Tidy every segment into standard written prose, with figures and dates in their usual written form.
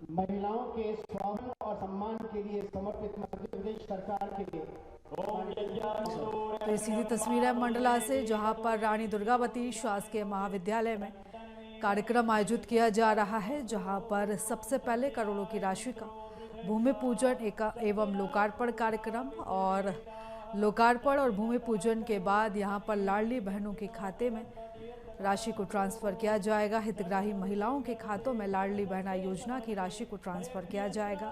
महिलाओं के स्वाभिमान और सम्मान के लिए समर्पित मध्य प्रदेश सरकार के तो सीधी तस्वीर है मंडला से, जहां पर रानी दुर्गावती शासकीय महाविद्यालय में कार्यक्रम आयोजित किया जा रहा है, जहां पर सबसे पहले करोड़ों की राशि का भूमि पूजन एवं लोकार्पण कार्यक्रम और लोकार्पण और भूमि पूजन के बाद यहां पर लाडली बहनों के खाते में राशि को ट्रांसफर किया जाएगा। हितग्राही महिलाओं के खातों में लाडली बहना योजना की राशि को ट्रांसफर किया जाएगा।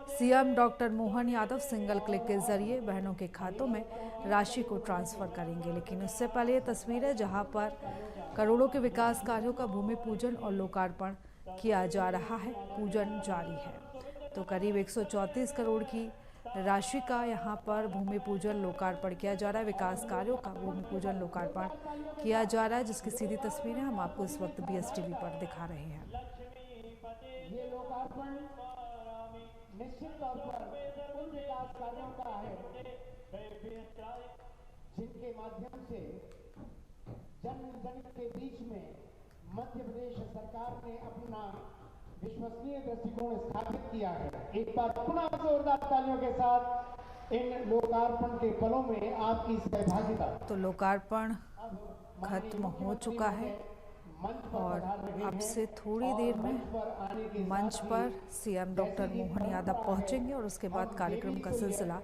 CM doctor Mohan Yadav single click के जरिए बहनों के खातों में राशि को ट्रांसफर करेंगे। लेकिन उससे पहले ये तस्वीर है जहां पर करोड़ों के विकास कार्यों का भूमि पूजन और लोकार्पण किया जा रहा है। पूजन जारी है। तो करीब 134 करोड़ की राशि का यहाँ पर भूमि पूजन लोकार्पण किया जा रहा है। विकास कार्यों का भूमि पूजन लोकार्पण किया जा रहा है, जिसकी सीधी तस्वीरें हम आपको इस वक्त BSTV पर दिखा रहे हैं। ये लोकार्पण निश्चित तौर पर उन विकास कार्यों का है जिनके माध्यम से जन जन के बीच में मध्य प्रदेश सरकार ने अपना विश्वसनीय दृष्टिकोण स्थापित किया है। एक बार पुनः जोरदार तालियों के साथ इन लोकार्पण के पलों में आपकी सहभागिता। तो लोकार्पण खत्म हो चुका है और अब से थोड़ी देर में मंच पर सीएम डॉक्टर मोहन यादव पहुंचेंगे और उसके बाद कार्यक्रम का सिलसिला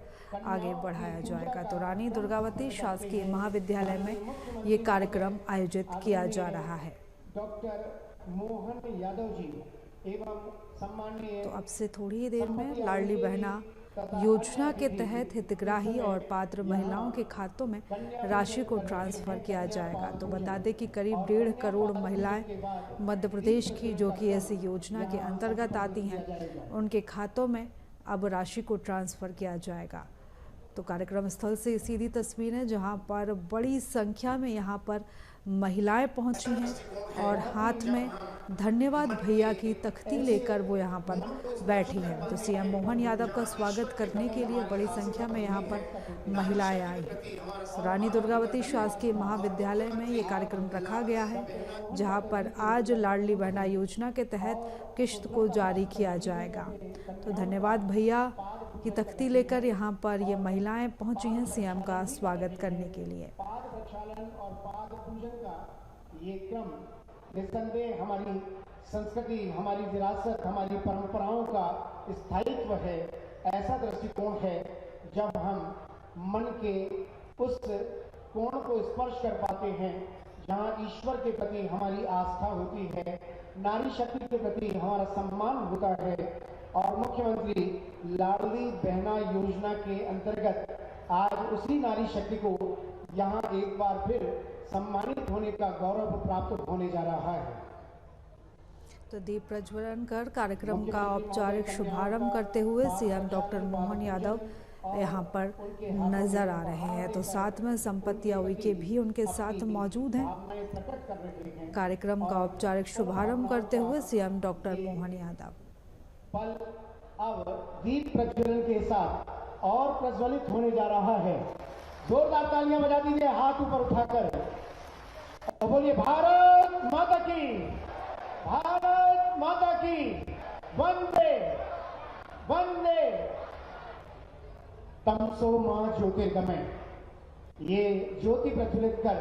आगे बढ़ाया जाएगा। तो रानी दुर्गावती शासकीय महाविद्यालय में ये कार्यक्रम आयोजित किया जा रहा है। डॉक्टर मोहन यादव जी एवं सम्माननीय तो अब से थोड़ी ही देर में लाडली बहना योजना के तहत हितग्राही और पात्र महिलाओं के खातों में राशि को ट्रांसफर किया जाएगा। तो बता दें कि करीब 1.5 करोड़ महिलाएं मध्य प्रदेश की जो कि ऐसी योजना के अंतर्गत आती हैं, उनके खातों में अब राशि को ट्रांसफर किया जाएगा। तो कार्यक्रम स्थल से सीधी तस्वीरें जहां पर बड़ी संख्या में यहां पर महिलाएं पहुंची हैं और हाथ में धन्यवाद भैया की तख्ती लेकर वो यहां पर बैठी हैं। तो सीएम मोहन यादव का स्वागत करने के लिए बड़ी संख्या में यहां पर महिलाएं आई हैं। रानी दुर्गावती शासकीय महाविद्यालय में ये कार्यक्रम रखा गया है, जहां पर आज लाडली बहना योजना के तहत किश्त को जारी किया जाएगा। तो धन्यवाद भैया की तख्ती लेकर यहाँ पर ये महिलाएं पहुंची हैं सीएम का स्वागत करने के लिए। पाद प्रक्षालन और पाद पूजन का ये क्रम निस्संदेह हमारी संस्कृति, हमारी विरासत, हमारी परंपराओं का स्थायित्व है। ऐसा दृष्टिकोण है जब हम मन के उस कोण को स्पर्श कर पाते हैं जहाँ ईश्वर के प्रति हमारी आस्था होती है, नारी शक्ति के प्रति हमारा सम्मान होता है। और मुख्यमंत्री लाडली बहना योजना के अंतर्गत आज उसी नारी शक्ति को यहाँ एक बार फिर सम्मानित होने का गौरव प्राप्त होने जा रहा है। तो दीप प्रज्वलन कर कार्यक्रम का औपचारिक शुभारंभ करते हुए सीएम डॉक्टर मोहन यादव यहाँ पर नजर आ रहे हैं। तो साथ में संपत्ति उइके भी उनके साथ मौजूद हैं। कार्यक्रम का औपचारिक शुभारंभ करते हुए सीएम डॉक्टर मोहन यादव पल अब दीप प्रज्वलन के साथ और प्रज्वलित होने जा रहा है। जोरदार तालियां बजा दीजिए हाथ ऊपर उठाकर और बोलिए भारत माता की, भारत माता की, वंदे वंदे तमसो मां ज्योतिर्गमय। ये ज्योति प्रज्वलित कर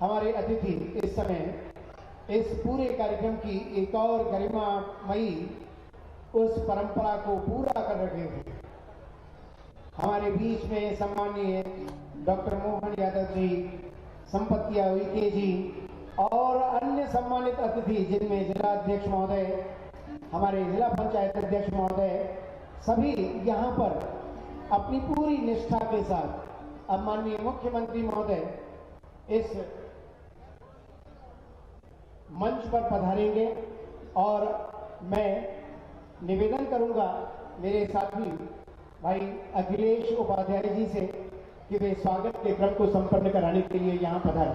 हमारे अतिथि इस समय इस पूरे कार्यक्रम की एक और गरिमामयी उस परंपरा को पूरा कर रहे हैं। हमारे बीच में सम्माननीय डॉक्टर मोहन यादव जी, संपत्ति उइके जी और अन्य सम्मानित अतिथि जिनमें जिला अध्यक्ष महोदय, हमारे जिला पंचायत अध्यक्ष महोदय, सभी यहाँ पर अपनी पूरी निष्ठा के साथ अब माननीय मुख्यमंत्री महोदय इस मंच पर पधारेंगे और मैं निवेदन करूंगा मेरे साथी भाई अखिलेश उपाध्याय जी से कि वे स्वागत के क्रम को संपन्न कराने के लिए यहाँ पधारें।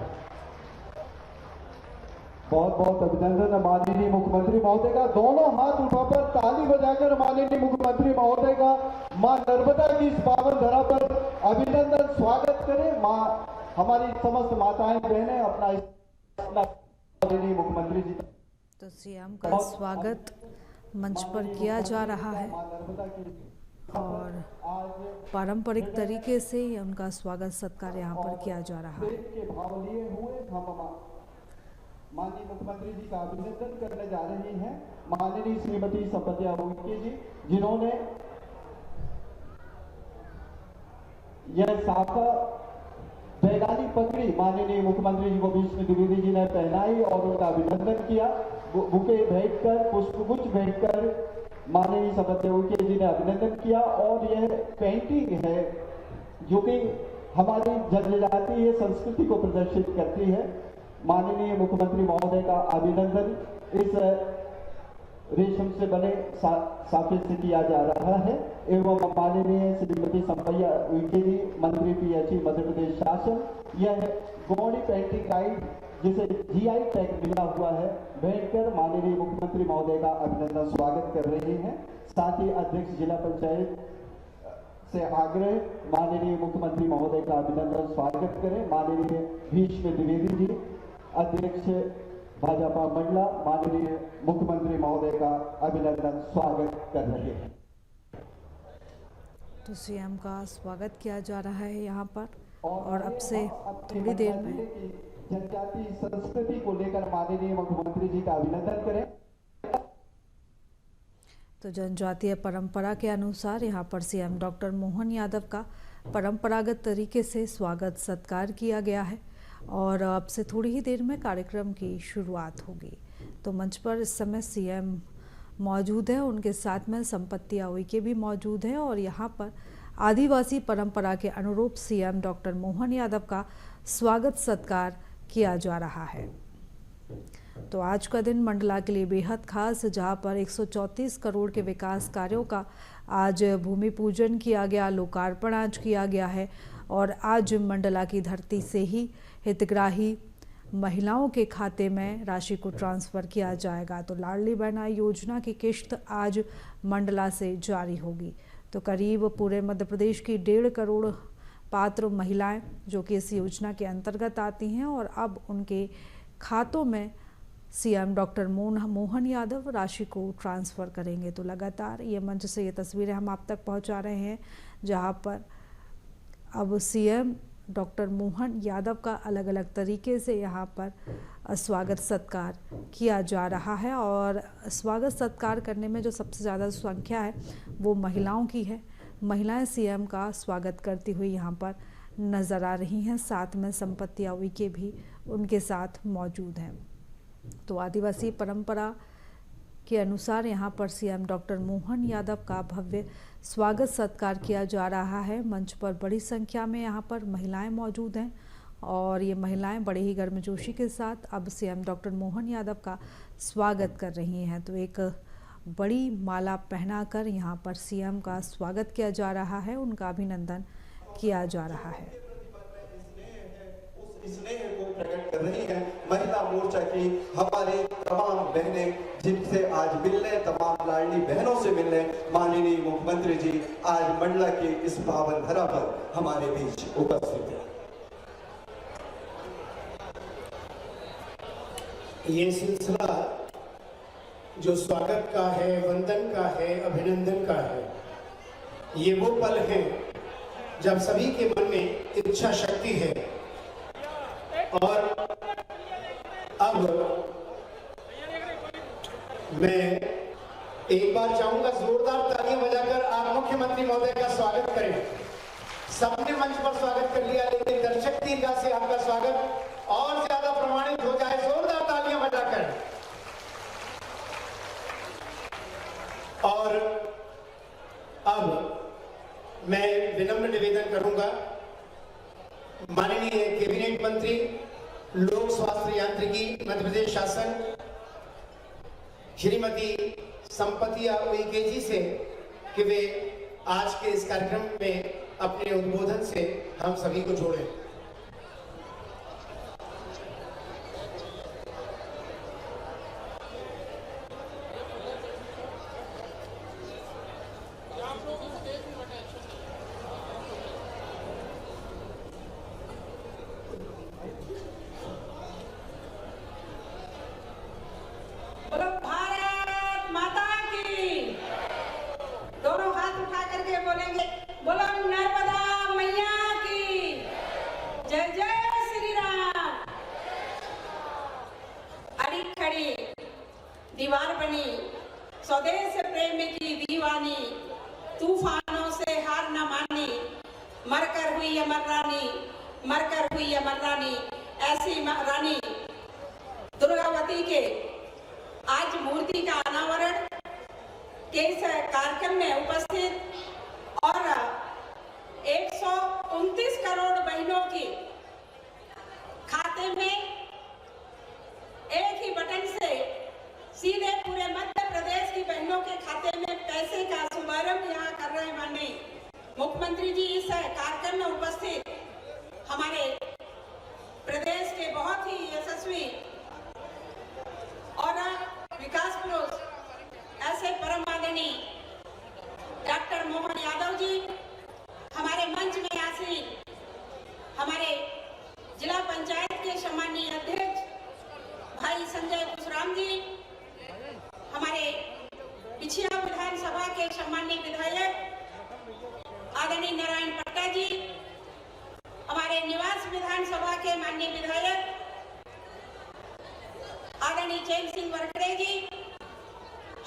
बहुत बहुत अभिनंदन माननीय मुख्यमंत्री महोदय का। दोनों हाथ उठाकर ताली बजाकर माननीय मुख्यमंत्री महोदय का मां नर्मदा की इस पावन धरा पर अभिनंदन स्वागत करें। मां हमारी समस्त माताएं बहनें अपना माननीय मुख्यमंत्री जी। तो सीएम का स्वागत मंच पर किया जा रहा है और पारंपरिक तरीके से उनका स्वागत सत्कार यहाँ पर किया जा रहा है। माननीय मुख्यमंत्री जी का अभिनंदन करने जा रही हैं माननीय श्रीमती संपत्ति उइके जी, जिन्होंने यह साफा बैगानी पगड़ी माननीय मुख्यमंत्री जी को भीष्म द्विवेदी जी ने पहनाई और उनका अभिनंदन किया। बुके भेंटकर, पुष्पगुच्छ भेंटकर माननीय संपत्ति उइके जी ने अभिनंदन किया। और यह पेंटिंग है जो कि हमारी जनजातीय संस्कृति को प्रदर्शित करती है। माननीय मुख्यमंत्री महोदय का अभिनंदन इस रेशम से बने साफे से किया जा रहा है एवं माननीय श्रीमती संपत्ति उइके जी, मंत्री पीएचई मध्य प्रदेश शासन, यह गौड़ी पेंटिंग गाइड जिसे जीआई टैग मिला हुआ है भेंटकर माननीय मुख्यमंत्री महोदय का अभिनंदन स्वागत कर रहे हैं। साथ ही अध्यक्ष जिला पंचायत से आग्रह माननीय मुख्यमंत्री महोदय का अभिनंदन स्वागत करें। माननीय भीष्म द्विवेदी जी, अध्यक्ष भाजपा मंडला, माननीय मुख्यमंत्री महोदय का अभिनंदन स्वागत कर रहे हैं। तो सीएम का स्वागत किया जा रहा है यहाँ पर और अब से थोड़ी देर में जनजातीय संस्कृति को लेकर माननीय मुख्यमंत्री जी का अभिनंदन करें। तो जनजातीय परंपरा के अनुसार यहाँ पर सीएम डॉक्टर मोहन यादव का परंपरागत तरीके से स्वागत सत्कार किया गया है और अब से थोड़ी ही देर में कार्यक्रम की शुरुआत होगी। तो मंच पर इस समय सीएम मौजूद है, उनके साथ में संपत्ति उइके भी मौजूद है और यहाँ पर आदिवासी परंपरा के अनुरूप सीएम डॉक्टर मोहन यादव का स्वागत सत्कार किया जा रहा है। तो आज का दिन मंडला के लिए बेहद खास, जहां पर 134 करोड़ के विकास कार्यों का आज भूमि पूजन किया गया, लोकार्पण आज किया गया है और आज मंडला की धरती से ही हितग्राही महिलाओं के खाते में राशि को ट्रांसफ़र किया जाएगा। तो लाडली बहना योजना की किश्त आज मंडला से जारी होगी। तो करीब पूरे मध्य प्रदेश की 1.5 करोड़ पात्र महिलाएं जो कि इस योजना के अंतर्गत आती हैं और अब उनके खातों में सीएम डॉक्टर मोहन यादव राशि को ट्रांसफ़र करेंगे। तो लगातार ये मंच से ये तस्वीरें हम आप तक पहुंचा रहे हैं, जहां पर अब सीएम डॉक्टर मोहन यादव का अलग अलग तरीके से यहाँ पर स्वागत सत्कार किया जा रहा है और स्वागत सत्कार करने में जो सबसे ज़्यादा संख्या है वो महिलाओं की है। महिलाएं सीएम का स्वागत करती हुई यहाँ पर नज़र आ रही हैं, साथ में संपत्ति उइके भी उनके साथ मौजूद हैं। तो आदिवासी परंपरा के अनुसार यहाँ पर सीएम डॉक्टर मोहन यादव का भव्य स्वागत सत्कार किया जा रहा है। मंच पर बड़ी संख्या में यहाँ पर महिलाएं मौजूद हैं और ये महिलाएं बड़े ही गर्मजोशी के साथ अब सीएम डॉक्टर मोहन यादव का स्वागत कर रही हैं। तो एक बड़ी माला पहनाकर यहाँ पर सीएम का स्वागत किया जा रहा है, उनका अभिनंदन किया जा रहा है। स्नेह को प्रकट कर रही है महिला मोर्चा की हमारे तमाम बहनें, जिनसे आज मिलने, तमाम लाडली बहनों से मिलने माननीय मुख्यमंत्री जी आज मंडला की इस पावन धरा पर हमारे बीच उपस्थित हैं। ये सिलसिला जो स्वागत का है, वंदन का है, अभिनंदन का है, ये वो पल है जब सभी के मन में इच्छा शक्ति है और अब मैं एक बार चाहूंगा जोरदार तालियां बजाकर आप मुख्यमंत्री महोदय का स्वागत करें। सबने मंच पर स्वागत कर लिया, लेकिन दर्शक दीर्घा से आपका स्वागत और ज्यादा प्रमाणित हो जाए, जोरदार तालियां बजाकर। और अब मैं विनम्र निवेदन करूंगा माननीय कैबिनेट मंत्री लोक स्वास्थ्य यांत्रिकी मध्य प्रदेश शासन श्रीमती संपत्ति उइके जी से कि वे आज के इस कार्यक्रम में अपने उद्बोधन से हम सभी को जोड़ें। भारत माता की स्वदेश प्रेम की दीवानी, तूफानों से हार न मानी, मरकर हुई अमर रानी, मरकर हुई अमर रानी। ऐसी रानी दुर्गावती के आज मूर्ति का अनावरण के इस कार्यक्रम में उपस्थित और 129 करोड़ बहनों की खाते में एक ही बटन से सीधे पूरे मध्य प्रदेश की बहनों के खाते में पैसे का शुभारंभ यहाँ कर रहे हैं माननीय मुख्यमंत्री जी। इस कार्यक्रम में उपस्थित हमारे प्रदेश के बहुत ही यशस्वी और विकास पुरुष ऐसे परम आदरणीय डॉक्टर मोहन यादव जी, हमारे मंच में आसीन हमारे जिला पंचायत के सम्मानीय अध्यक्ष भाई संजय कुशराम जी, हमारे पिछिया विधानसभा के सम्मानीय विधायक आदरणीय नारायण पट्टा जी, हमारे निवास विधानसभा के माननीय विधायक आदरणीय चैन सिंह वरखड़े जी,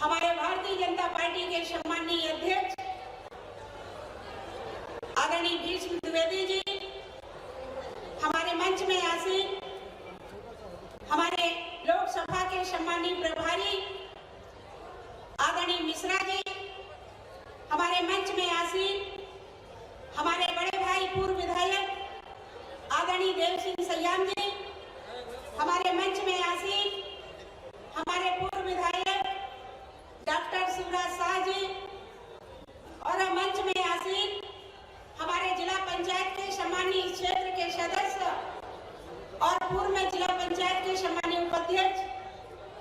हमारे भारतीय जनता पार्टी के सम्मानीय अध्यक्ष आदरणीय भीष्म द्विवेदी जी, हमारे मंच में आसीन हमारे लोकसभा के सम्मानीय प्रभारी आदरणीय मिश्रा जी, हमारे मंच में आसीन हमारे बड़े भाई पूर्व विधायक आदरणीय देव सिंह सयाम जी, हमारे मंच में आसीन हमारे पूर्व विधायक डॉक्टर शिवराज शाह जी और मंच में आसीन हमारे जिला पंचायत के सम्मानीय क्षेत्र के सदस्य और पूर्व में जिला पंचायत के सम्मानीय उपाध्यक्ष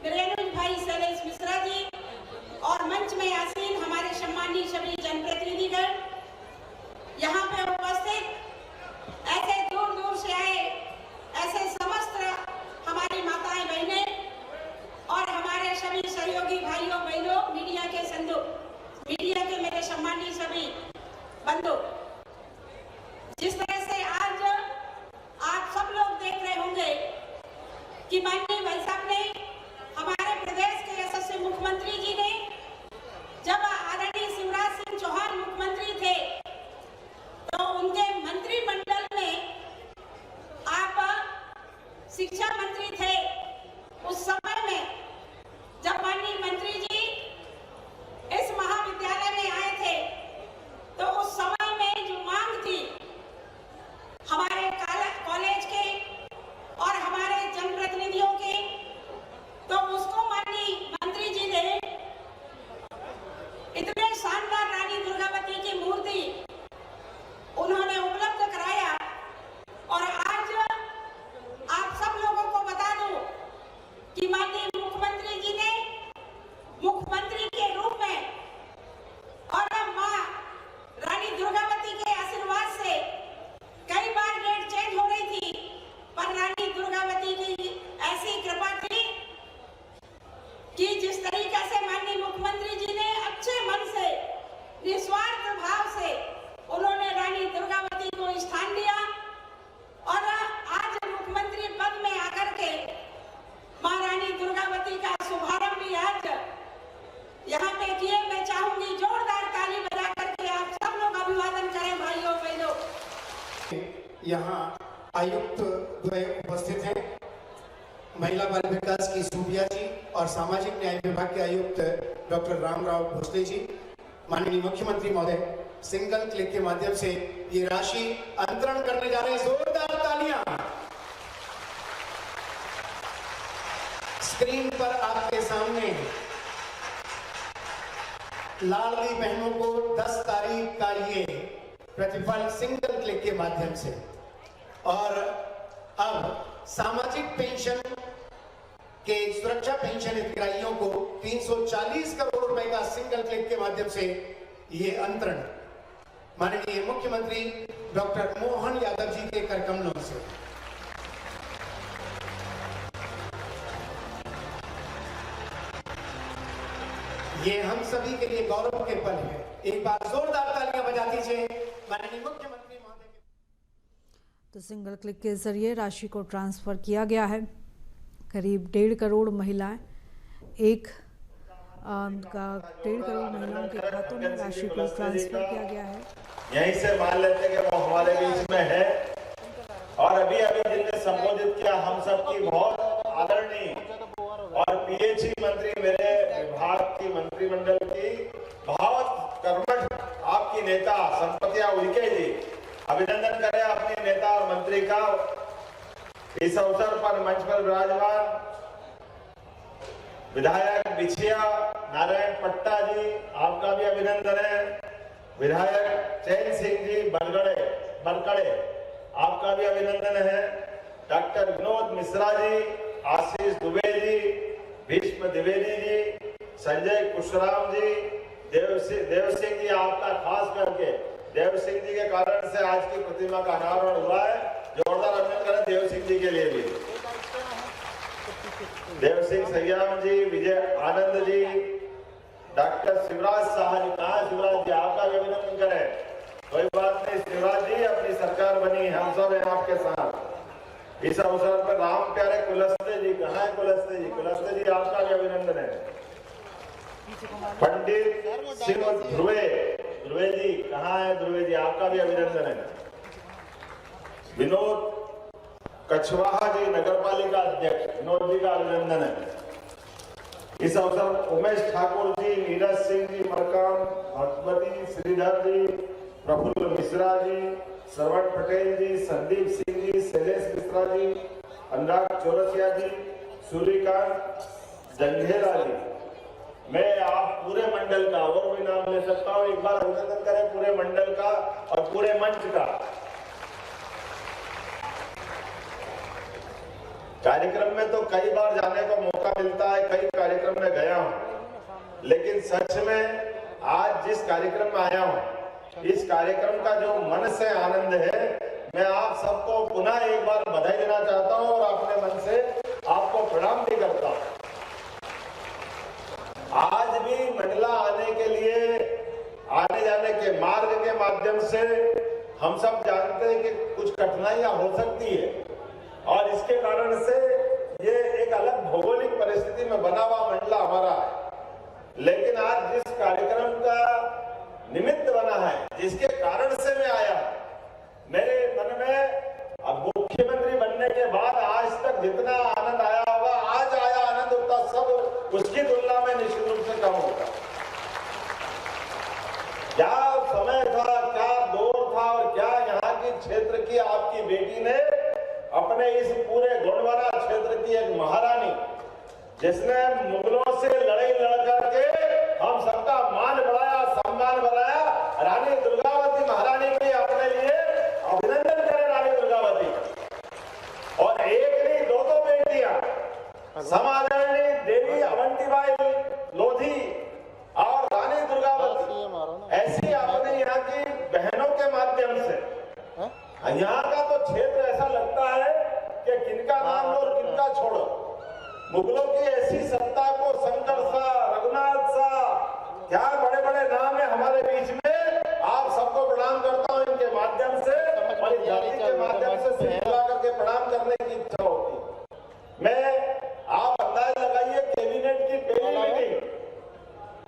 वीरेंद्र भाई शैलेश मिश्रा जी और मंच में आसीन हमारे सम्मानीय सभी जनप्रतिनिधिगण, यहाँ पे उपस्थित ऐसे दूर दूर से आए ऐसे समस्त हमारी माताएं बहनें और हमारे सभी सहयोगी भाइयों बहनों, मीडिया के संधु, मीडिया के मेरे सम्मानीय सभी बंधु, जिस तरह से आज आप सब लोग देख रहे होंगे कि माननीय भाई साहब ने हमारे प्रदेश के यशस्वी मुख्यमंत्री जी ने जब आदरणीय शिवराज सिंह चौहान मुख्यमंत्री थे तो उनके मंत्रिमंडल में आप शिक्षा मंत्री थे। उस समय में जब माननीय मंत्री जी इस महाविद्यालय में आए थे तो उस समय में जो मांग थी हमारे कॉलेज के और हमारे जनप्रतिनिधियों के, तो उसको माननीय मंत्री जी ने इतने शानदार रानी दुर्गावती की मूर्ति उन्होंने उपलब्ध कराया। और आज आप सब लोगों को बता दूं कि माननीय मुख्यमंत्री जी ने मुख्यमंत्री के रूप में और मां रानी दुर्गावती के आशीर्वाद से कई बार डेट चेंज हो रही थी, पर रानी दुर्गावती की ऐसी कृपा थी कि जिस तरीके से माननीय मुख्यमंत्री जी ने अच्छे मन से निस्वार्थ भाव से उन्होंने रानी दुर्गावती को स्थान दिया और आज मुख्यमंत्री पद में आकर के मां रानी दुर्गावती का शुभारंभ भी आज यहाँ पे किए। मैं चाहूंगी जोरदार ताली बजा करके आप सब लोग अभिवादन करें भाइयों बहनों। यहाँ आयुक्त उपस्थित हैं, महिला बाल विकास की सूबिया जी और सामाजिक न्याय विभाग के आयुक्त डॉक्टर रामराव भोसले जी। माननीय मुख्यमंत्री महोदय सिंगल क्लिक के माध्यम से ये राशि अंतरण करने जा रहे हैं। जोरदार तालियां। स्क्रीन पर आपके सामने लाडली बहनों को 10 तारीख का ये प्रतिफल सिंगल क्लिक के माध्यम से, और अब सामाजिक पेंशन के सुरक्षा पेंशन हितग्राहियों को 340 करोड़ रुपए का सिंगल क्लिक के माध्यम से ये अंतरण माननीय मुख्यमंत्री डॉक्टर मोहन यादव जी के करकमलों से। ये हम सभी के लिए गौरव के पल है। एक बार जोरदार तालियां बजा दीजिए माननीय मुख्यमंत्री महोदय। तो सिंगल क्लिक के जरिए राशि को ट्रांसफर किया गया है। करीब 1.5 करोड़ महिलाएं एक का 1.5 करोड़ महिलाओं के खातों में राशि को ट्रांसफर किया गया है। यहीं से मान लेते कि वो हमारे बीच में है और अभी जिनने संबोधित किया हम सबकी बहुत आदरणीय और पीएचई मंत्री, मेरे विभाग की मंत्रिमंडल की बहुत कर्मठ आपकी नेता संपतिया उइके जी, अभिनंदन करें अपने नेता और मंत्री का। इस अवसर पर मंच पर विराजमान विधायक बिछिया नारायण पट्टा जी, आपका भी अभिनंदन है। विधायक चैन सिंह जी बनकड़े, आपका भी अभिनंदन है। डॉक्टर विनोद मिश्रा जी, आशीष दुबे जी, भीष्म द्विवेदी जी, संजय कुशराम जी, देव सिंह जी, आपका खास करके देव सिंह जी के कारण से आज की प्रतिमा का अनावरण हुआ है। जोरदार अभिनंदन करें देव सिंह जी के लिए भी। देव सिंह सयाम जी, विजय आनंद जी, डॉक्टर शिवराज शाह जी, कहा शिवराज जी, आपका भी अभिनंदन करें। कोई बात नहीं शिवराज जी, अपनी सरकार बनी, हम सब हैं आपके साथ। इस अवसर पर राम प्यारे कुलस्ते जी, कहाँ है कुलस्ते जी? कुलस्ते जी, आपका भी अभिनंदन है। पंडित सिंह ध्रुवे जी, कहाँ है ध्रुवे जी? आपका भी अभिनंदन है। विनोद कछवाहा जी, नगरपालिका अध्यक्ष, विनोद जी का अभिनंदन है। इस अवसर पर उमेश ठाकुर जी, नीरज सिंह जी मरकाम, भगवती श्रीधर जी, प्रफुल्ल मिश्रा जी, श्रवण पटेल जी, संदीप सिंह जी, शैलेश मिश्रा जी, अनुराग चौरसिया जी, सूर्यकांत जंघेला जी। मैं आप पूरे मंडल का और भी नाम ले सकता हूँ, एक बार अभिनंदन करें पूरे मंडल का और पूरे मंच का। कार्यक्रम में तो कई बार जाने का मौका मिलता है, कई कार्यक्रम में गया हूं, लेकिन सच में आज जिस कार्यक्रम में आया हूं, इस कार्यक्रम का जो मन से आनंद है, मैं आप सबको पुनः एक बार बधाई देना चाहता हूं और अपने मन से आपको प्रणाम भी करता हूं। आज भी मंडला आने के लिए आने जाने के मार्ग के माध्यम से हम सब जानते हैं कि कुछ कठिनाइयां हो सकती है और इसके कारण से ये एक अलग भौगोलिक परिस्थिति में बना हुआ मंडला हमारा है। लेकिन आज जिस कार्यक्रम का निमित्त बना है, जिसके कारण से मैं आया, मेरे मन में अब मुख्यमंत्री बनने के बाद आज तक जितना आनंद आया होगा, आज आया आनंद उतना सब उसकी तुलना में निश्चित रूप से कम होगा। क्या समय था, क्या दौर था और क्या यहाँ की क्षेत्र की आपकी बेटी ने अपने इस पूरे गोंडवाना क्षेत्र की एक महारानी, जिसने मुगलों से लड़ाई लड़ करके हम सबका मान बढ़ाया, सम्मान बढ़ाया, रानी दुर्गावती महारानी की अपने लिए अभिनंदन करें रानी दुर्गावती। और एक नहीं दो बेटियां, समादरणीय देवी अवंतीबाई लोधी और रानी दुर्गावती, ऐसी अपने यहाँ की बहनों के माध्यम से यहाँ का तो क्षेत्र ऐसा लगता है कि किनका नाम लो और किनका छोड़ो। मुगलों की ऐसी सत्ता को, शंकर सा, रघुनाथ सा, क्या बड़े बड़े नाम है हमारे बीच में। आप सबको प्रणाम करता हूँ इनके माध्यम से और इस जाति के माध्यम से सिलसिला करके प्रणाम करने की इच्छा होती। मैं आप अंदाज लगाइए, कैबिनेट की पहली मीटिंग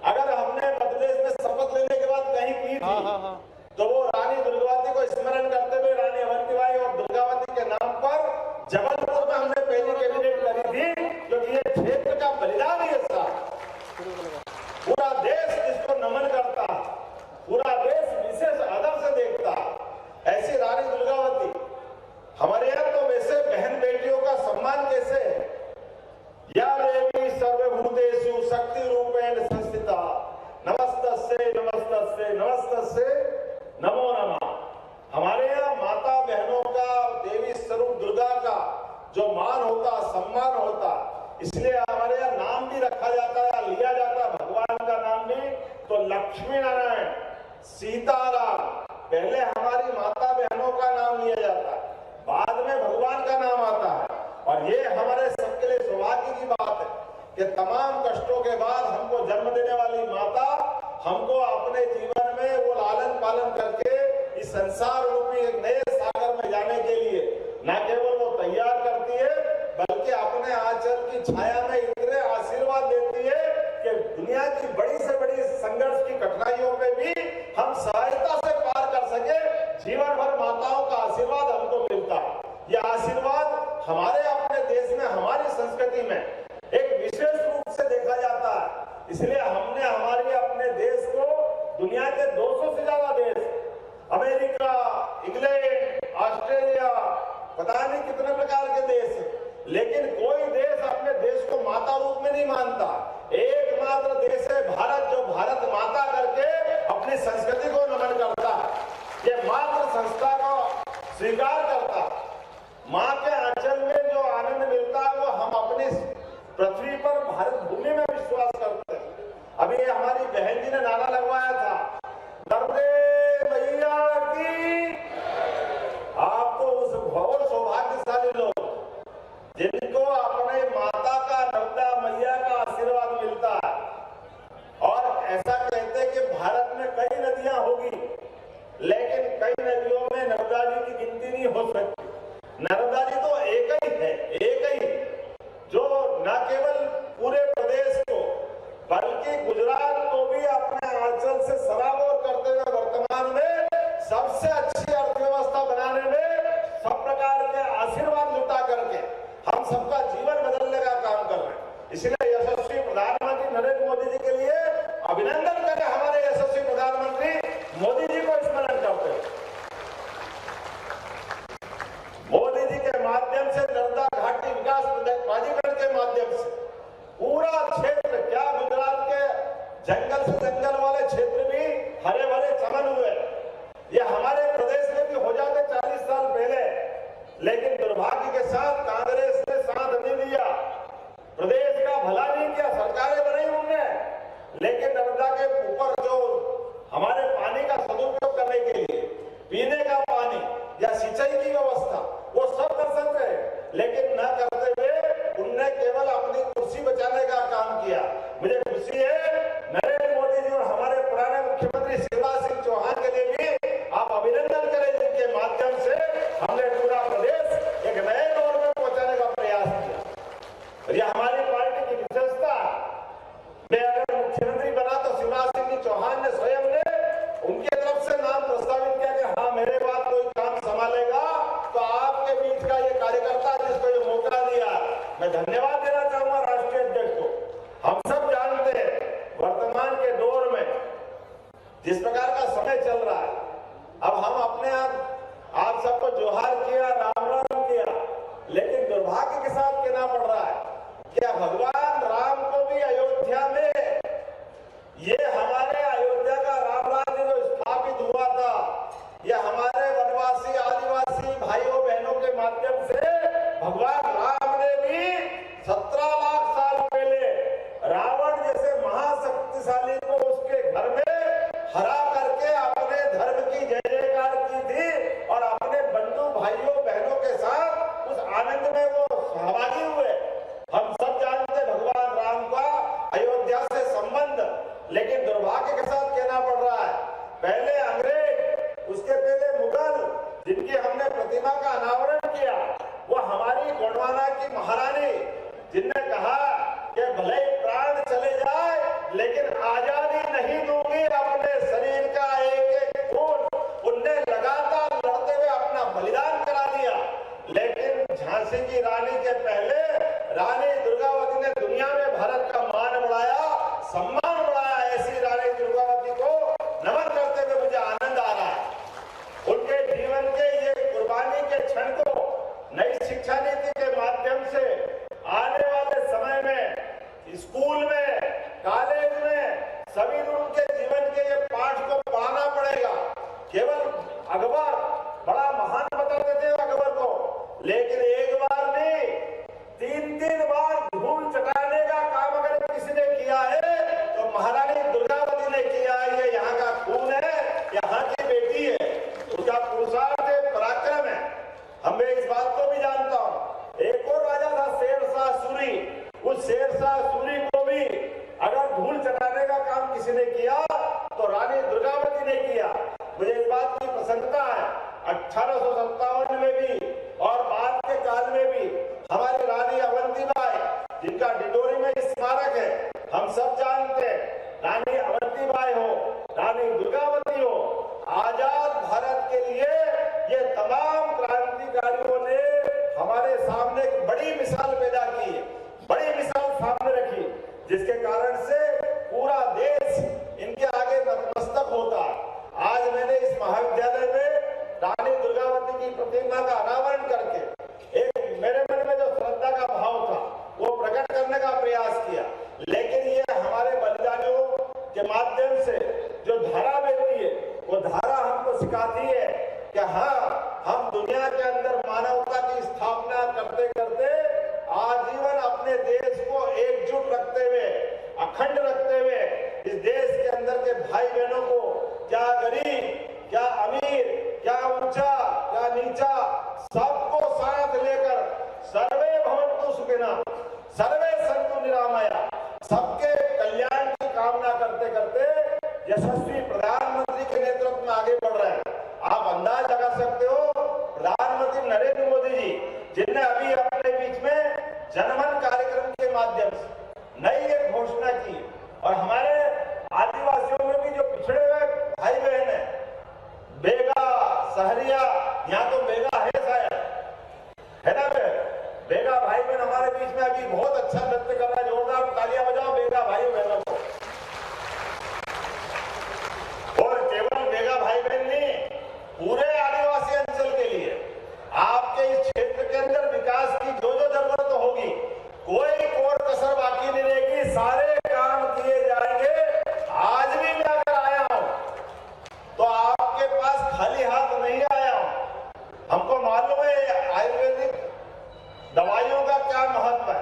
अगर हमने मध्य प्रदेश में शपथ लेने के बाद कहीं की थी तो वो रानी दुर्गावती को स्मरण करते हुए रानी अवंतीबाई और दुर्गावती के नाम पर जबलपुर में हमने पहली कैबिनेट करी थी, क्योंकि ये क्षेत्र का बलिदान ही ऐसा, पूरा देश जिसको नमन करता, पूरा देश विशेष आदर से देखता, ऐसी रानी दुर्गावती। हमारे यहाँ तो वैसे बहन बेटियों का सम्मान कैसे है। या देवी सर्वभूतेषु शक्ति रूपेण संस्थिता, नमस्तस्यै नमस्तस्यै नमस्तस्यै नमो नमः। हमारे यहाँ माता बहनों का, देवी स्वरूप दुर्गा का जो मान होता, सम्मान होता, इसलिए हमारे यहाँ नाम भी रखा जाता है, लिया जाता है भगवान का नाम भी। तो लक्ष्मी नारायण, सीताराम, पहले हमारी माता बहनों का नाम लिया जाता है, बाद में भगवान का नाम आता है। और ये हमारे सबके लिए सौभाग्य की बात है कि तमाम कष्टों के बाद हमको जन्म देने वाली माता हमको अपने जीवन में वो लालन पालन करके इस संसार रूपी एक नए सागर में जाने के लिए न केवल वो तैयार करती है, बल्कि अपने आंचल की छाया में इतने आशीर्वाद देती है कि दुनिया दुनिया के 200 से ज्यादा देश, अमेरिका, इंग्लैंड, ऑस्ट्रेलिया, पता नहीं कितने प्रकार के देश, लेकिन कोई देश अपने देश को माता रूप में नहीं मानता। एकमात्र देश है भारत, जो भारत माता करके अपनी संस्कृति को नमन करता है, ये मात्र संस्था को स्वीकार करता है। माँ के आंचल में जो आनंद मिलता है वो हम अपनी पृथ्वी पर भारत भूमि में विश्वास करते हैं। अभी हमारी बहन जी ने नारा लगवाया था, नर्मदे मैया की। आप तो उस बहुत सौभाग्यशाली लोग जिनको अपने माता का, नर्मदा मैया का आशीर्वाद मिलता है। और ऐसा कहते हैं कि भारत में कई नदियां होगी, लेकिन कई नदियों में नर्मदा जी की गिनती नहीं हो सकती। नर्मदा जी तो एक ही है, एक ही, जो न केवल पूरे प्रदेश को बल्कि गुजरात को भी अपने आंचल से सराबोर करते हुए वर्तमान में सबसे अच्छी अर्थव्यवस्था बनाने में सब प्रकार के आशीर्वाद लुटा करके हम सबका जीवन बदलने का काम कर रहे हैं। इसलिए यशस्वी प्रधानमंत्री नरेंद्र मोदी जी के लिए अभिनंदन करें। हमारे यशस्वी प्रधानमंत्री मोदी जी को स्मरण करते हैं। मोदी जी के माध्यम से नर्मदा घाटी विकास प्राधिकरण के माध्यम से पूरा क्षेत्र, क्या गुजरात के जंगल से जंगल वाले क्षेत्र भी हरे भरे चमन हुए। ये हमारे प्रदेश में भी हो जाते 40 साल पहले, लेकिन दुर्भाग्य के साथ कांग्रेस ने साथ नहीं दिया, प्रदेश का भला नहीं किया। सरकारें बनाई उनने, लेकिन नर्मदा के ऊपर जो हमारे पानी का सदुपयोग करने के लिए पीने का पानी या सिंचाई की व्यवस्था, वो सब कर सकते हैं, लेकिन न करते हुए उनने केवल अपनी कुर्सी बचाने का काम किया। मुझे खुशी है नरेंद्र मोदी जी और हमारे पुराने मुख्यमंत्री शिवराज सिंह चौहान के लिए भी आप अभिनंदन करें, जिनके माध्यम से हमने पूरा प्रदेश एक नए दौर में पहुंचाने का प्रयास किया। यह हमारी पार्टी की विशेषता। मैं अगर मुख्यमंत्री बना तो शिवराज सिंह चौहान ने स्वयं ने उनकी तरफ से नाम प्रस्तावित किया कि हाँ, मेरे बाद कोई काम संभालेगा तो आपके बीच का ये कार्यकर्ता जिसको ये मौका दिया, मैं धन्यवाद देना चाहूंगा राष्ट्रीय अध्यक्ष को। हम सब जानते हैं वर्तमान के दौर में जिस प्रकार का समय चल रहा है, अब हम अपने आप सबको जोहार किया, राम राम किया, लेकिन दुर्भाग्य के साथ कहना पड़ रहा है कि भगवान राम को भी अयोध्या में, ये हमारे अयोध्या का राम राज्य जो स्थापित हुआ था, यह हमारे वनवासी आदिवासी भाइयों बहनों के माध्यम से भगवान राम ने भी 17 लाख साल पहले रावण जैसे महाशक्तिशाली को उसके घर में हरा करके अपने धर्म की जय जयकार की थी और अपने बंधु भाइयों बहनों के साथ उस आनंद में वो सहभागी हुए। हम सब जानते भगवान राम का अयोध्या से संबंध, लेकिन दुर्भाग्य के साथ कहना पड़ रहा है, पहले अंग्रेज, उसके पहले मुगल, जिनकी हमने प्रतिमा का अनावरण किया, वो हमारी गोंडवाना की महारानी, जिनने कहा कि भले ही प्राण चले जाए लेकिन आजादी नहीं दूंगी अपने शरीर का एक एक खून। उनने लगातार लड़ते हुए अपना बलिदान करा दिया, लेकिन झांसी की रानी के पहले रानी दुर्गावती ने दुनिया में भारत का मान बढ़ाया, सम्मान बढ़ाया। ऐसी रानी दुर्गावती को नमन करते हुए मुझे आनंद आ रहा है। उनके जीवन के ये कुर्बानी के क्षण को नई शिक्षा नीति के माध्यम से आने वाले समय में स्कूल में, कॉलेज में सभी उनके जीवन के ये पाठ को पढ़ाना पड़ेगा। केवल अकबर बड़ा महान बताते थे अकबर को, लेकिन एक बार नहीं, 3-3 बार धूल चटाने का काम अगर किसी ने किया है तो महारानी दुर्गावती ने किया है। ये यहाँ का खून है, यहाँ की बेटी है, उसका पुरुषार्थ है, पराक्रम है। हमें इस बात को भी जानता हूँ। एक और राजा था शेरशाह सूरी, उस शेरशाह सूरी को भी अगर धूल चटाने का काम किसी ने किया तो रानी दुर्गावती ने किया। मुझे इस बात की प्रसन्नता है 1857 में भी और बाद के काल में भी हमारी रानी अवंतीबाई, जिनका डिंडोरी में स्मारक है, हम सब जानते हैं, रानी अवंतीबाई हो, रानी दुर्गावती हो, आजाद भारत के लिए ये तमाम क्रांतिकारियों ने हमारे सामने एक बड़ी मिसाल पैदा की है, बड़ी मिसाल सामने रखी, जिसके कारण से पूरा देश इनके आगे नतमस्तक हो जहां हम दुनिया के अंदर मानवता की स्थापना करते करते आजीवन अपने देश को एकजुट रखते हुए, अखंड रखते हुए, इस देश के अंदर के भाई बहनों को, क्या गरीब, क्या अमीर, क्या ऊंचा, क्या नीचा, सबको साथ लेकर सर्वे भवन्तु सुखिनः, सर्वे सन्तु निरामया, सबके कल्याण की कामना करते करते यशस्वी प्रधानमंत्री के नेतृत्व में आगे बढ़ रहे हैं। आप अंदाज लगा सकते हो, प्रधानमंत्री नरेंद्र मोदी जी, जिनने अभी अपने बीच में जनमन कार्यक्रम के माध्यम से नई एक घोषणा की, और हमारे आदिवासियों में भी जो पिछड़े हुए भाई बहन है, बेगा, सहरिया, यहाँ तो बेगा है शायद, है ना? बेगा भाई बहन हमारे बीच में अभी बहुत अच्छा नृत्य कर रहा है। जोरदार तालियां बजाओ बेगा भाई बहनों को। और केवल बेगा भाई बहन नहीं, पूरे आदिवासी अंचल के लिए आपके इस क्षेत्र के अंदर विकास की जो जो जरूरत होगी, कोई कोर कसर बाकी नहीं रहेगी, सारे काम किए जाएंगे। आज भी मैं अगर आया हूं तो आपके पास खाली हाथ नहीं आया हूं। हमको मालूम है आयुर्वेदिक दवाइयों का क्या महत्व है।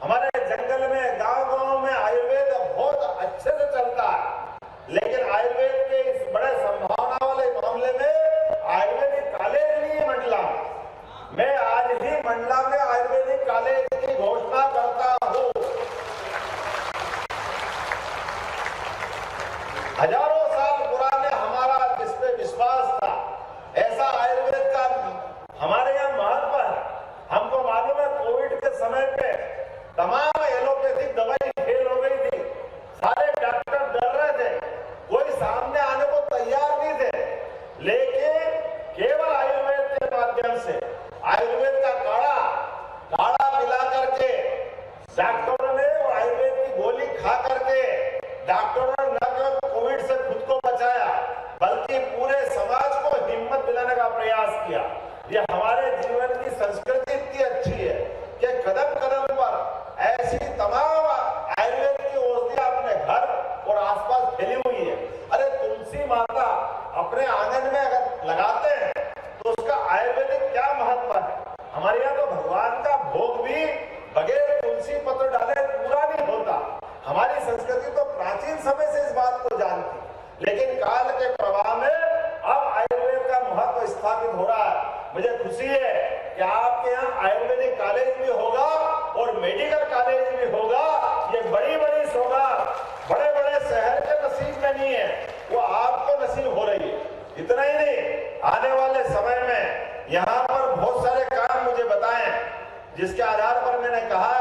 हमारे जंगल में, गांव-गांव में आयुर्वेद बहुत अच्छे से चलता है, लेकिन आयुर्वेद के इस बड़े संभावना वाले मामले में आयुर्वेदिक कॉलेज नहीं है मंडला। मैं आज ही मंडला में आयुर्वेदिक कॉलेज की घोषणा करता हूं। हजारों साल पुराने हमारा जिस पे विश्वास था, ऐसा आयुर्वेद का हमारे यहाँ महत्व है। हमको मालूम है कोविड के समय पे तमाम एलोपैथिक दवाई फेल हो गई थी, सारे डॉक्टर डर रहे थे, कोई सामने आने को तैयार नहीं थे, लेकिन केवल आयुर्वेद के माध्यम से, आयुर्वेद का काढ़ा पिला करके डॉक्टरों ने, और आयुर्वेद की गोली खा करके डॉक्टरों ने न केवल कोविड से खुद को बचाया, बल्कि पूरे समाज को हिम्मत दिलाने का प्रयास किया। ये हमारे जीवन की संस्कृति इतनी अच्छी है कि कदम कदम पर ऐसी तमाम आयुर्वेद की औषधियां अपने घर और आसपास फैली हुई है। अरे तुलसी माता अपने आंगन में अगर लगाते हैं तो उसका आयुर्वेदिक क्या महत्व है। हमारे यहाँ तो भगवान का भोग भी बगैर तुलसी पत्र डाले पूरा नहीं होता। हमारी संस्कृति तो प्राचीन समय से इस बात को जानती, लेकिन काल के प्रवाह में अब आयुर्वेद का महत्व स्थापित हो रहा है। मुझे खुशी है कि आपके यहाँ आयुर्वेदिक कॉलेज भी होगा और मेडिकल कॉलेज भी होगा। ये बड़ी बड़ी सौगात बड़े बड़े शहर के नसीब में नहीं है, वो आपको नसीब हो रही है। इतना ही नहीं, आने वाले समय में यहाँ पर बहुत सारे काम मुझे बताएं, जिसके आधार पर मैंने कहा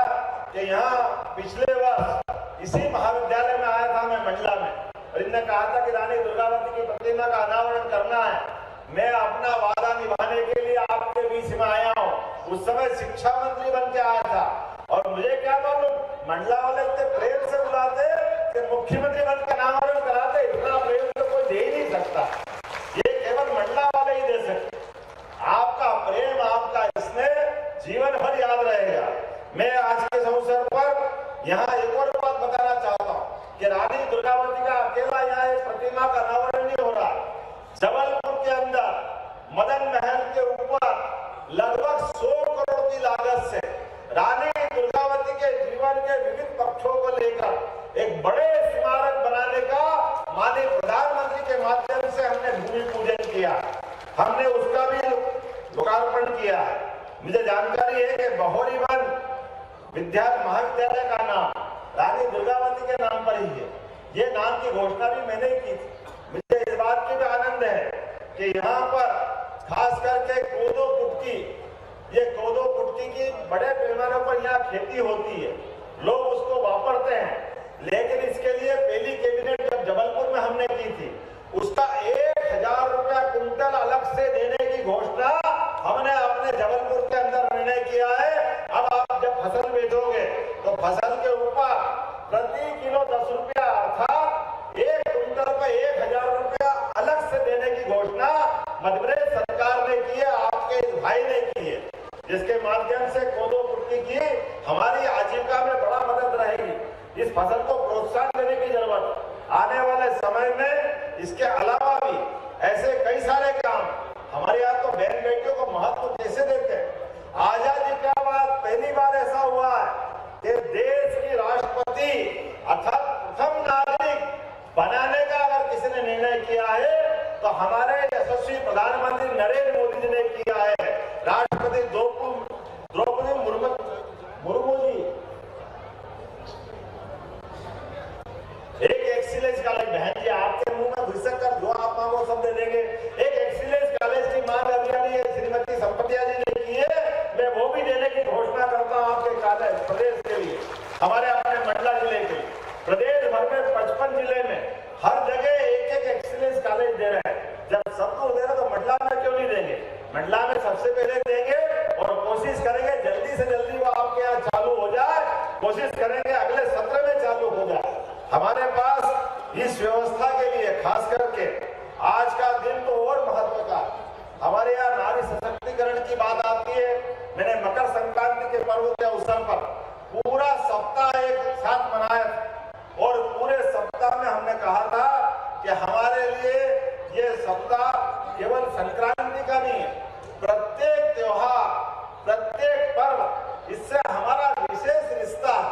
कि यहाँ पिछले वर्ष इसी महाविद्यालय में आया था मैं मंडला में, और इन्होंने कहा था कि रानी दुर्गावती की प्रतिमा का अनावरण करना है। मैं अपना वादा निभाने के लिए आपके बीच में आया हूँ। उस समय शिक्षा मंत्री बन के आया था, और मुझे क्या मालूम मंडला वाले इतने प्रेम से बुलाते कि मुख्यमंत्री बन के अनावरण कराते। इतना प्रेम तो कोई दे ही नहीं सकता, ये केवल मंडला वाले ही दे सकते। आपका प्रेम, आपका स्नेह जीवन भर याद रहेगा। मैं आज के अवसर पर यहाँ एक और बात बताना चाहता हूँ कि रानी दुर्गावती का अकेला यहाँ एक प्रतिमा का अनावरण नहीं हो रहा। जबलपुर के अंदर मदन महल के ऊपर लगभग 100 करोड़ की लागत से रानी दुर्गावती के जीवन के विविध पक्षों को लेकर एक बड़े स्मारक बनाने का माननीय प्रधानमंत्री के माध्यम से हमने भूमि पूजन किया, हमने उसका भी लोकार्पण किया। मुझे जानकारी है कि बहोरी वन महाविद्यालय का नाम रानी दुर्गावती के नाम पर ही है। ये नाम की घोषणा भी मैंने ही की थी। मुझे इस बात की भी आनंद है कि यहाँ पर खास करके कोदो कुटकी, ये कोदो कुटकी की बड़े पैमाने पर यहाँ खेती होती है, लोग उसको वापरते हैं। लेकिन इसके लिए पहली कैबिनेट जब जबलपुर में हमने की थी, उसका 1000 रुपया कुंटल अलग से देने की घोषणा हमने अपने जबलपुर के अंदर निर्णय किया है। अब आप जब फसल बेचोगे तो फसल के ऊपर प्रति किलो 10 रुपया अर्थात 1 कुंटल पर 1000 रुपया अलग से देने की घोषणा मध्य प्रदेश सरकार ने की है, आपके इस भाई ने की है, जिसके माध्यम से कोदो कुटकी की हमारी आजीविका में बड़ा मदद रहेगी। इस फसल को प्रोत्साहन देने की जरूरत आने वाले समय में। इसके अलावा भी ऐसे कई सारे काम हमारे यहाँ किया है तो हमारे यशस्वी प्रधानमंत्री नरेंद्र मोदी जी ने किया है। राष्ट्रपति द्रौपदी मुर्मू जी एक एक्सीलेंस कॉलेज, बहन जी आपके मुंह में घुसक कर जो आप मांगो सब दे देंगे। एक एक्सीलेंस कॉलेज की मांग अभी श्रीमती संपतिया जी ने की है, मैं वो भी देने की घोषणा करता हूं आपके कॉलेज प्रदेश के लिए, हमारे अपने मंडला जिले के लिए। प्रदेश भर में 55 जिले में हर जगह एक एक्सीलेंस कॉलेज दे रहे हैं। जब सबको दे रहे तो मंडला में क्यों नहीं देंगे? मंडला में सबसे पहले देंगे और कोशिश करेंगे जल्दी से जल्दी वो आपके यहाँ चालू हो जाए। कोशिश करेंगे अगले सत्र में चालू हो जाए। हमारे पास इस व्यवस्था के लिए खास करके आज का दिन तो और महत्व का, हमारे यहाँ नारी सशक्तिकरण की बात आती है। मैंने मकर संक्रांति के पर्व के अवसर पर पूरा सप्ताह एक साथ मनाया और पूरे सप्ताह में हमने कहा था कि हमारे लिए ये सप्ताह केवल संक्रांति का नहीं है, प्रत्येक त्योहार, प्रत्येक पर्व, इससे हमारा विशेष रिश्ता है।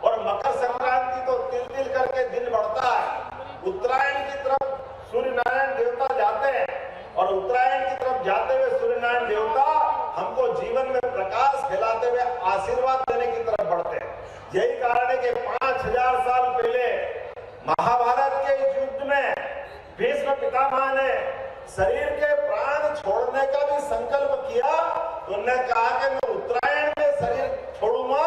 और मकर संक्रांति तो तिल तिल करके दिन बढ़ता है। उत्तरायण की तरफ सूर्य नारायण देवता जाते हैं और उत्तरायण की तरफ जाते हुए सूर्य नारायण देवता हमको जीवन में प्रकाश फैलाते हुए आशीर्वाद देने की तरफ बढ़ते हैं। यही कारण है कि 5000 साल पहले महाभारत के इस युद्ध में भीष्म पितामह ने शरीर के प्राण छोड़ने का भी संकल्प किया। उन्होंने कहा कि मैं उत्तरायण में शरीर छोड़ूंगा,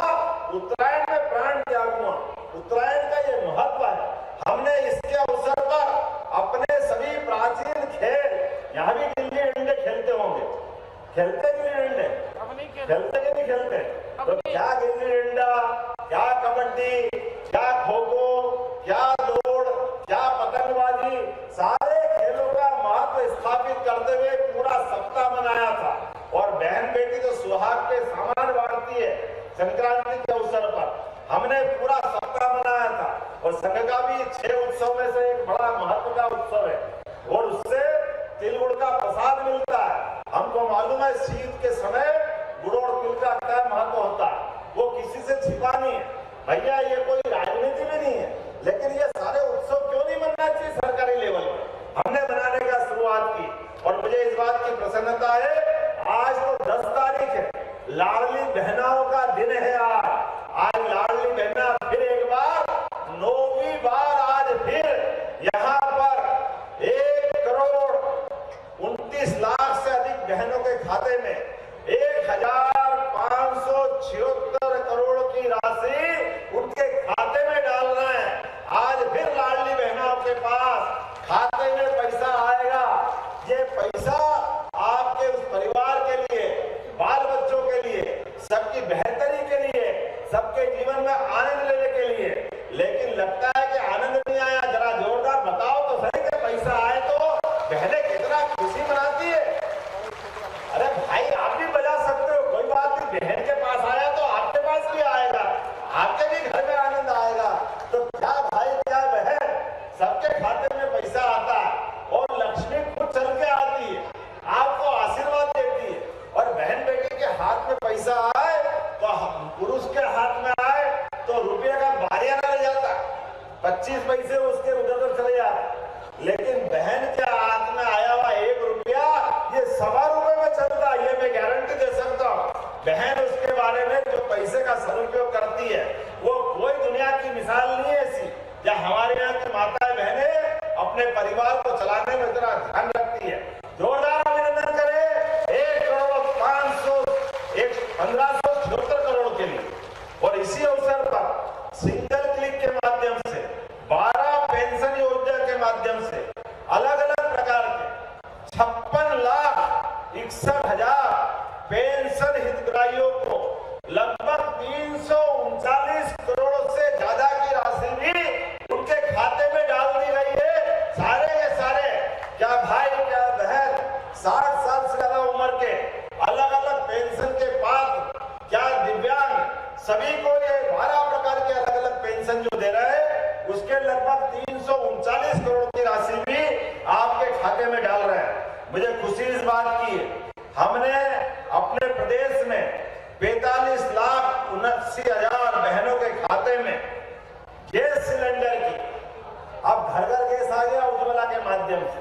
उत्तरायण में प्राण त्यागूंगा। उत्तरायण का ये महत्व है। हमने इसके अवसर पर अपने सभी प्राचीन खेल, यहाँ भी गिल्ली डंडे खेलते होंगे, खेलते गिल्ली डंडे खेलते कि नहीं खेलते? तो क्या गिल्ली डंडा, क्या कबड्डी, क्या खो खो, क्या दौड़, क्या पतंगबाजी, सारे खेलों का महत्व स्थापित करते हुए पूरा सप्ताह मनाया था। और बहन बेटी तो सुहाग के सामान बांटती है। संक्रांति के अवसर पर हमने पूरा सप्ताह मनाया था और संघ का भी 6 उत्सव में से एक बड़ा महत्व का उत्सव है और उससे तिल गुड़ का प्रसाद मिलता है। हमको मालूम है शीत के समय गुड़ और तिल का क्या महत्व होता है, वो किसी से छिपा नहीं है। भैया ये कोई राजनीति में नहीं है, लेकिन ये सारे उत्सव क्यों नहीं मनना चाहिए सरकारी लेवल पर? हमने बनाने का शुरुआत की और मुझे इस बात की प्रसन्नता है, आज तो 10 तारीख है, लाडली बहनाओं का दिन है। आज लाडली बहना फिर एक बार, 9वीं बार आज फिर यहाँ पर 1,29 लाख से अधिक बहनों के खाते में 1,576 करोड़ की राशि उनके खाते में डालना है। आज फिर लाडली बहनों के पास खाते में पैसा आएगा। ये पैसा आपके उस परिवार के लिए, बाल बच्चों के लिए, सबकी बेहतरी के लिए, सबके जीवन में आनंद लेने के लिए। लेकिन लगता है कि आनंद नहीं आया, जरा जोरदार बताओ तो सही कि पैसा आए तो बहनें कितना खुशी मनाती है। अरे भाई आप भी बजा सकते हो, कोई बात नहीं, बहन के पास आया तो आपके पास भी आएगा, आपके भी घर में आनंद आएगा। तो क्या भाई क्या बहन, सबके खाते में पैसा आता है और लक्ष्मी खुद चल के आती है, आपको आशीर्वाद देती है। और बहन बेटी के हाथ में पैसा आए तो पुरुष के हाथ में आए तो रुपये का बारिया न रह जाता, 25 पैसे उसके उधर चले जाते। लेकिन बहन के हाथ में आया हुआ 1 रुपया ये 1.25 रुपए में चलता है, ये मैं गारंटी दे सकता हूँ। बहन उसके बारे में जो पैसे का सदुपयोग करती है वो कोई दुनिया की मिसाल नहीं है ऐसी। या हमारे यहाँ की माताएं बहनें अपने परिवार को चलाने में इतना ध्यान रखती है। जोरदार अभिनंदन करें 1,1576 करोड़ के लिए। और इसी अवसर पर सिंगल क्लिक के माध्यम से 12 पेंशन योजना के माध्यम से अलग अलग प्रकार के 56,61,000 पेंशन हितग्राहियों को लगभग 339 करोड़ से ज्यादा की राशि भी उनके खाते में डाल दी गई है। सारे के सारे, क्या भाई क्या बहन, 60 साल से ज्यादा उम्र के, अलग अलग पेंशन के पात्र, क्या दिव्यांग, सभी को ये 12 प्रकार के अलग अलग पेंशन जो दे रहे हैं उसके लगभग 339 करोड़ की राशि भी आपके खाते में डाल रहे हैं। मुझे खुशी इस बात की है, हमने अपने प्रदेश में 45,79,000 बहनों के खाते में गैस सिलेंडर की, अब घर घर गैस आ गया उज्ज्वला के माध्यम माध्यम से,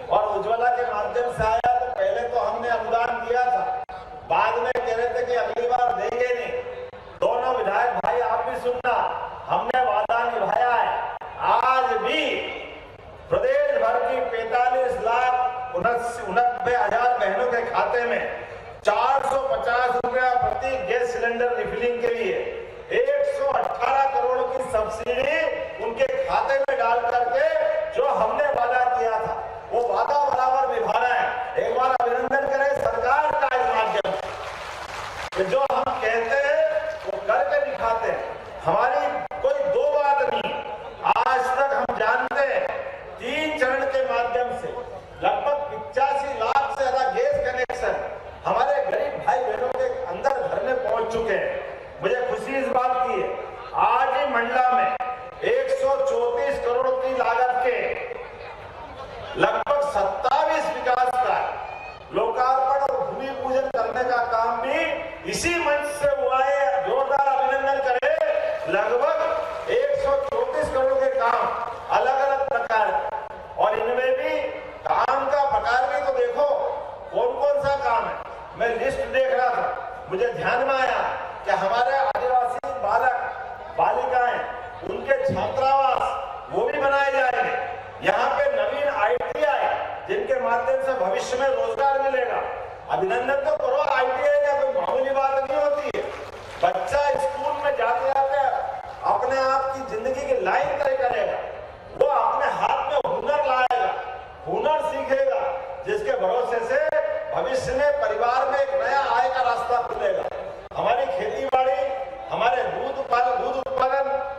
और उज्ज्वला के माध्यम से आया तो पहले तो हमने अनुदान दिया था, बाद में कह रहे थे कि अगली बार देंगे नहीं। दोनों विधायक भाई आप भी सुनना, हमने वादा निभाया है। आज भी प्रदेश भर की 45,89,000 बहनों के खाते में 450 रुपया प्रति गैस सिलेंडर रिफिलिंग के लिए 118 करोड़ की सब्सिडी उनके खाते में डाल करके जो हमने वादा किया था वो वादा बराबर निभा रहे हैं। एक बार अभिनंदन करें सरकार का इस माध्यम से, जो हम कहते हैं वो करके दिखाते हैं। हमारी कोई दो बात नहीं, आज तक हम जानते हैं 3 चरण के माध्यम से लगभग 85 लाख से ज्यादा गैस कनेक्शन हमारे गरीब भाई बहनों के अंदर घर में पहुंच चुके हैं। मुझे खुशी इस बात की है, आज ही मंडला में 134 करोड़ की लागत के लगभग 27 विकास का लोकार्पण और भूमि पूजन करने का काम भी इसी मंच से हुआ है। जोरदार अभिनंदन करें। लगभग 134 करोड़ के काम अलग अलग प्रकार, और इनमें भी काम का प्रकार भी तो देखो कौन कौन सा काम है। मैं लिस्ट देख रहा था, मुझे ध्यान में आया कि हमारे आदिवासी बालक बालिकाएं उनके छात्रावास वो भी बनाए जाएंगे। यहाँ पे नवीन ITI जिनके माध्यम से भविष्य में रोजगार मिलेगा। अभिनंदन तो करो, ITI का कोई मामूली बात नहीं होती है। बच्चा स्कूल में जाते जाते अपने आप की जिंदगी की लाइन तय करेगा, वो अपने हाथ में हुनर लाएगा, हुनर सीखेगा, जिसके भरोसे से भविष्य में परिवार में एक नया आय का रास्ता खुलेगा। हमारी खेती बाड़ी, हमारे दूध उत्पादन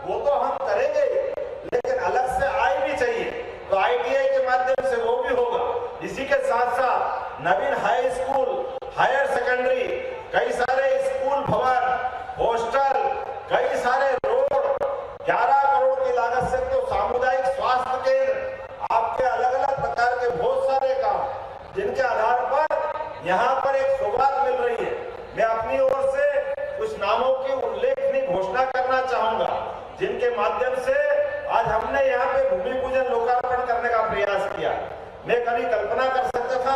वो तो हम करेंगे, लेकिन अलग से आय भी चाहिए, तो ITI के माध्यम से वो भी होगा। इसी के साथ साथ नवीन हाई स्कूल, हायर सेकेंडरी, कई सारे स्कूल भवन, हॉस्टल, कई सारे रोड, 11 करोड़ की लागत से तो सामुदायिक स्वास्थ्य केंद्र, आपके अलग अलग प्रकार के बहुत सारे काम, जिनके आधार पर यहाँ पर एक सौगात मिल रही है। मैं अपनी ओर से कुछ नामों की उल्लेखनीय घोषणा करना चाहूंगा, जिनके माध्यम से आज हमने यहाँ पे भूमि पूजन लोकार्पण करने का प्रयास किया। मैं कभी कल्पना कर सकता था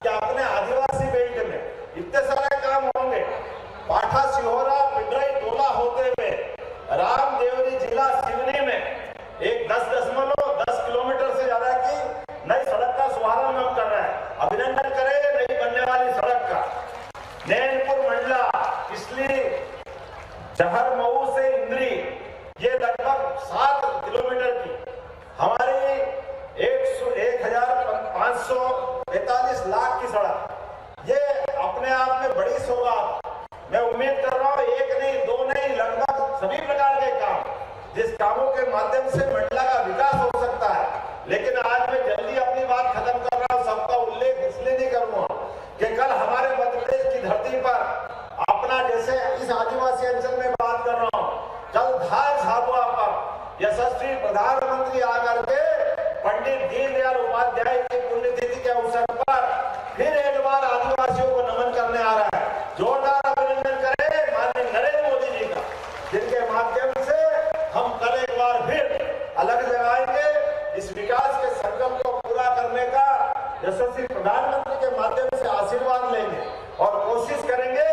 कि अपने आदिवासी बेल्ट में इतने सारे काम होंगे। पाठा सिहोरा पिडरई टोला होते हुए रामदेवरी जिला सिवनी में एक 10.10 किलोमीटर से ज्यादा की नई सड़क का शुभारंभ हम कर रहे हैं। अभिनंदन करेंगे नई बनने वाली सड़क का। नैनपुर मंडला इसलिए जहर मऊ से इंद्री, ये लगभग 7 किलोमीटर की हमारी 1,545 लाख की सड़क, ये अपने आप में बड़ी सौगात। मैं उम्मीद कर रहा हूँ एक नहीं, दो नहीं, लगभग सभी प्रकार के काम, जिस कामों के माध्यम से मंडला का विकास हो सकता है। लेकिन आज मैं जल्दी अपनी बात खत्म कर रहा हूँ, सबका उल्लेख इसलिए नहीं करूंगा कि कल हमारे मध्य प्रदेश की धरती पर अपना, जैसे इस आदिवासी अंचल में बात कर रहा हूँ, कल धार झाबुआ पर यशस्वी प्रधानमंत्री आकर के पंडित दीनदयाल उपाध्याय की पुण्यतिथि के अवसर पर फिर एक बार आदिवासियों को नमन करने आ रहा है। जोरदार अभिनंदन करें माननीय नरेंद्र मोदी जी का, जिनके माध्यम से हम कल एक बार फिर अलग लगाएंगे। इस विकास के संकल्प को पूरा करने का यशस्वी प्रधानमंत्री के माध्यम से आशीर्वाद लेंगे और कोशिश करेंगे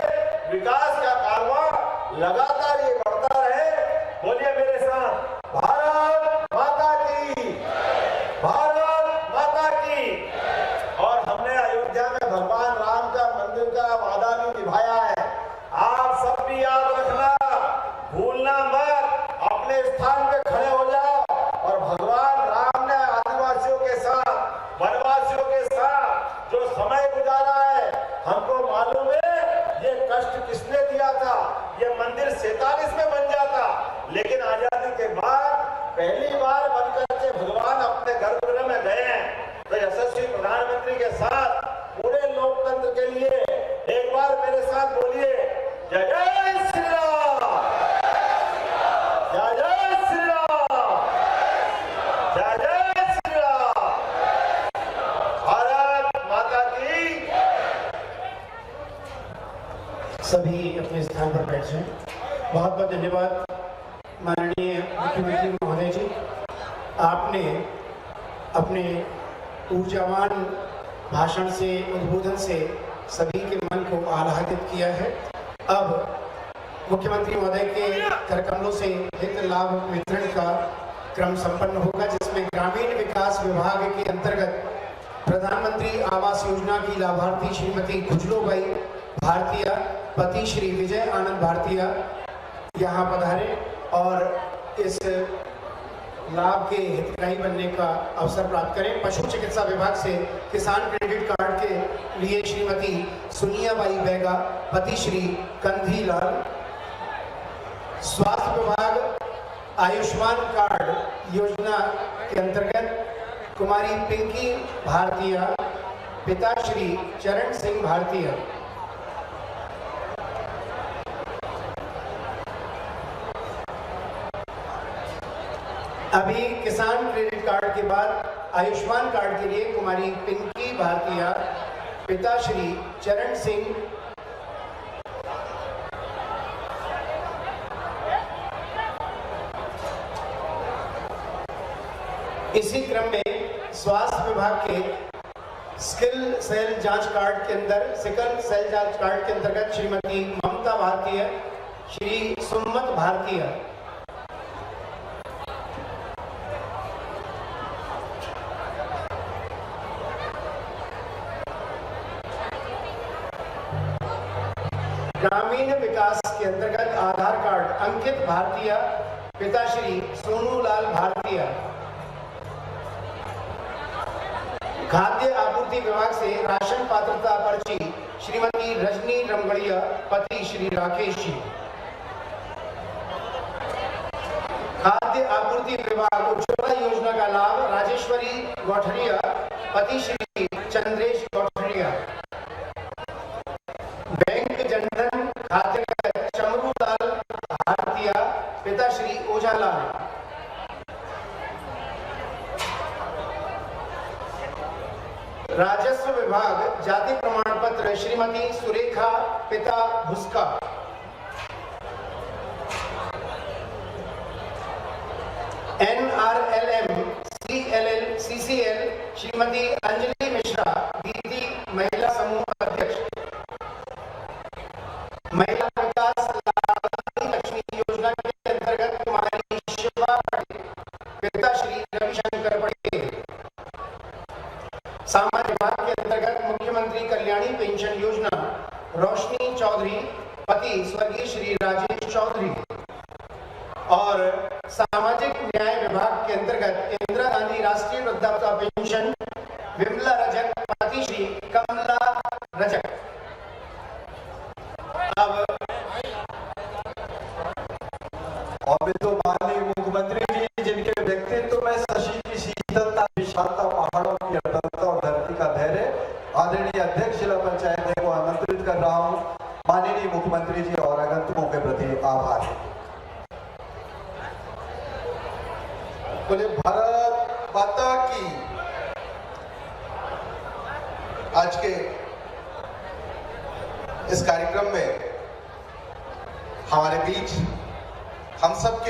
विकास का कारवां लगातार ये बढ़ता रहे। बोलिए मेरे साथ, भारत माता की, भारत माता की। और हमने अयोध्या में भगवान राम का मंदिर का वादा भी निभाया है। आप सब भी याद रखना, भूलना मत, अपने स्थान पे खड़े हो जाओ और भगवान राम ने आदिवासियों के साथ, वनवासियों के साथ जो समय गुजारा है, हमको मालूम है ये कष्ट किसने दिया था। ये मंदिर 47 में बन जाता, लेकिन आजादी के बाद पहली बार बनकर के भगवान अपने गर्भगृह में गए हैं। तो यशस्वी प्रधानमंत्री के साथ पूरे लोकतंत्र के लिए एक बार मेरे साथ बोलिए, जय जय श्री राम, जय जय श्री राम, जय जय श्री राम, भारत माता की। सभी अपने स्थान पर बैठ जाएं। बहुत बहुत धन्यवाद माननीय मुख्यमंत्री महोदय जी, आपने अपने ऊर्जावान भाषण से, उद्बोधन से सभी के मन को आह्लादित किया है। अब मुख्यमंत्री महोदय के करकमलों से हित लाभ वितरण का क्रम संपन्न होगा, जिसमें ग्रामीण विकास विभाग के अंतर्गत प्रधानमंत्री आवास योजना की लाभार्थी श्रीमती खुजलोबाई भारतीय, पति श्री विजय आनंद भारतीय यहाँ पधारे और इस लाभ के हितग्राही बनने का अवसर प्राप्त करें। पशु चिकित्सा विभाग से किसान क्रेडिट कार्ड के लिए श्रीमती सुनियाबाई बैगा, पति श्री कंधी लाल। स्वास्थ्य विभाग आयुष्मान कार्ड योजना के अंतर्गत कुमारी पिंकी भारतीय, पिता श्री चरण सिंह भारतीय। अभी किसान क्रेडिट कार्ड के बाद आयुष्मान कार्ड के लिए कुमारी पिंकी भारतीय, पिता श्री चरण सिंह। इसी क्रम में स्वास्थ्य विभाग के सिकल सेल जांच कार्ड के अंतर्गत श्रीमती ममता भारतीय, श्री सुमत भारतीय। ग्रामीण विकास के अंतर्गत आधार कार्ड अंकित भारतीय, पिता श्री सोनूलाल भारतीय। खाद्य आपूर्ति विभाग से राशन पात्रता पर्ची श्रीमती रजनी रमगढ़िया, पति श्री राकेश जी। खाद्य आपूर्ति विभाग उज्ज्वला योजना का लाभ राजेश्वरी गौठरिया, पति श्री चंद्रेश गौठरिया। बैंक जनधन खाते चमरूलाल भारतीय, पिता श्री ओझालाल। राजस्व विभाग जाति प्रमाण पत्र श्रीमती सुरेखा, पिता भुस्का। NRLM CLL CCL Shrimati Anjali Mishra, दीदी महिला समूह अध्यक्ष। महिला विकास लक्ष्मी योजना के अंतर्गत कुमारी शिवा, पिता श्री रविशंकर पटेल। सामाजिक विभाग के अंतर्गत मुख्यमंत्री कल्याणी पेंशन योजना रोशनी चौधरी, पति स्वर्गीय श्री राजेश चौधरी। और सामाजिक न्याय विभाग के अंतर्गत इंदिरा गांधी राष्ट्रीय वृद्धावस्था पेंशन विमला रजक, पति श्री कमला रजक। अब तो माननीय मुख्यमंत्री जी, जिनके व्यक्तित्व में शशि की शीतलता, विशालता, पहाड़ों की अटलता और धरती का धैर्य, आदरणीय अध्यक्ष जिला पंचायत को आमंत्रित कर रहा हूं। माननीय मुख्यमंत्री जी और आगंतुकों के प्रति आभार। बोले भारत माता की। आज के इस कार्यक्रम में हमारे बीच हम सब के